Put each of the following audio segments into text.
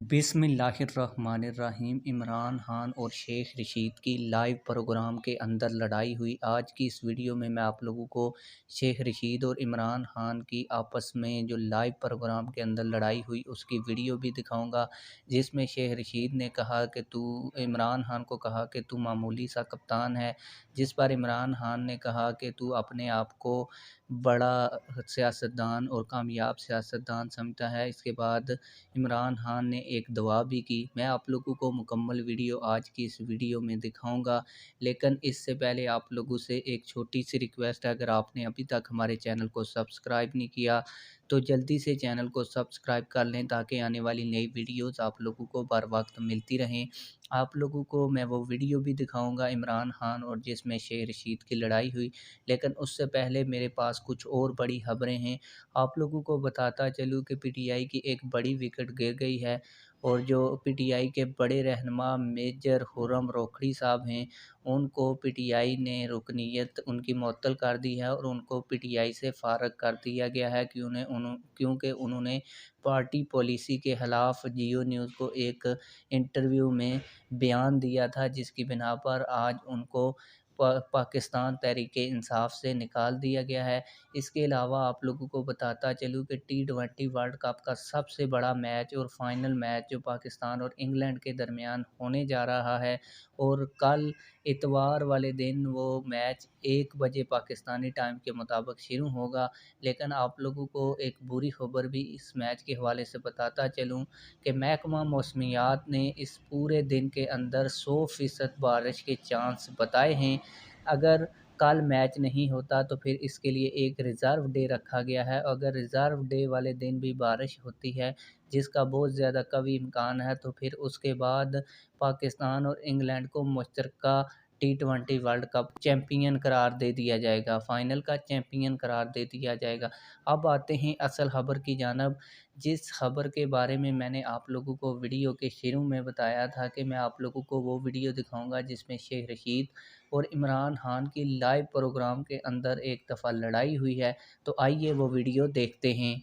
बिस्मिल्लाहिर्रहमानिर्रहीम। इमरान खान और शेख रशीद की लाइव प्रोग्राम के अंदर लड़ाई हुई। आज की इस वीडियो में मैं आप लोगों को शेख रशीद और इमरान खान की आपस में जो लाइव प्रोग्राम के अंदर लड़ाई हुई उसकी वीडियो भी दिखाऊंगा, जिसमें शेख रशीद ने कहा कि तू इमरान खान को कहा कि तू मामूली सा कप्तान है, जिस पर इमरान खान ने कहा कि तू अपने आप को बड़ा सियासतदान और कामयाब सियासतदान समझता है। इसके बाद इमरान खान ने एक दुआ भी की। मैं आप लोगों को मुकम्मल वीडियो आज की इस वीडियो में दिखाऊंगा, लेकिन इससे पहले आप लोगों से एक छोटी सी रिक्वेस्ट है, अगर आपने अभी तक हमारे चैनल को सब्सक्राइब नहीं किया तो जल्दी से चैनल को सब्सक्राइब कर लें, ताकि आने वाली नई वीडियोस आप लोगों को बर वक्त मिलती रहें। आप लोगों को मैं वो वीडियो भी दिखाऊंगा इमरान खान और जिसमें शेख रशीद की लड़ाई हुई, लेकिन उससे पहले मेरे पास कुछ और बड़ी खबरें हैं। आप लोगों को बताता चलूँ कि पीटीआई की एक बड़ी विकेट गिर गई है और जो पीटीआई के बड़े रहनुमा मेजर खुर्रम रोकड़ी साहब हैं, उनको पीटीआई ने रुकनीयत उनकी मुअत्तल कर दी है और उनको पीटीआई से फ़ारग कर दिया गया है क्योंकि उन्होंने पार्टी पॉलिसी के ख़िलाफ़ जियो न्यूज़ को एक इंटरव्यू में बयान दिया था, जिसकी बिना पर आज उनको पाकिस्तान तहरीक इंसाफ से निकाल दिया गया है। इसके अलावा आप लोगों को बताता चलूँ कि T20 वर्ल्ड कप का सबसे बड़ा मैच और फाइनल मैच जो पाकिस्तान और इंग्लैंड के दरमियान होने जा रहा है, और कल इतवार वाले दिन वो मैच 1 बजे पाकिस्तानी टाइम के मुताबिक शुरू होगा। लेकिन आप लोगों को एक बुरी खबर भी इस मैच के हवाले से बताता चलूँ कि महकमा मौसमियात ने इस पूरे दिन के अंदर 100% बारिश के चांस बताए हैं। अगर कल मैच नहीं होता तो फिर इसके लिए एक रिज़र्व डे रखा गया है। अगर रिज़र्व डे वाले दिन भी बारिश होती है, जिसका बहुत ज़्यादा कभी इम्कान है, तो फिर उसके बाद पाकिस्तान और इंग्लैंड को मुश्तरका T20 वर्ल्ड कप चैम्पियन करार दे दिया जाएगा, फ़ाइनल का चैम्पियन करार दे दिया जाएगा। अब आते हैं असल खबर की जानब, जिस खबर के बारे में मैंने आप लोगों को वीडियो के शुरू में बताया था कि मैं आप लोगों को वो वीडियो दिखाऊंगा जिसमें शेख रशीद और इमरान खान की लाइव प्रोग्राम के अंदर एक दफ़ा लड़ाई हुई है। तो आइए वो वीडियो देखते हैं।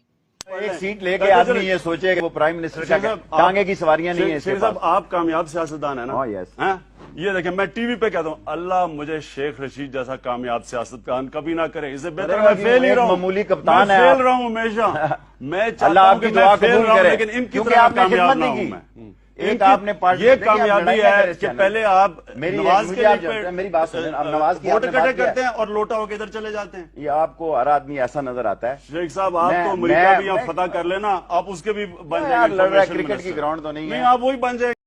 एक सीट लेके आदमी ये सोचे कि वो प्राइम मिनिस्टर का टांगे की सवारियां नहीं है। शेख साहब, आप कामयाब सियासतदान है ना? यस। ये देखें, मैं टीवी पे कहता हूँ, अल्लाह मुझे शेख रशीद जैसा कामयाब सियासतदान कभी ना करे। इससे बेहतर मैं फेल ही रहा हूँ, मामूली कप्तान है, फेल रहा हूँ हमेशा। मैं चाहता हूँ कि मैं फेल रहा हूँ, लेकिन इनकी तरह कामयाब ना हूँ मैं। एक आपने ये कामयाबी है कि पहले आप नवाज के मेरी बात सुनें, आप नवाज की वोट इकट्ठे करते हैं और लोटा होकर इधर चले जाते हैं। ये आपको हर आदमी ऐसा नजर आता है। शेख साहब, आप तो अमेरिका भी आप फतह कर लेना, आप उसके भी बन जाएंगे। क्रिकेट की ग्राउंड तो नहीं है, आप वही बन जाएंगे।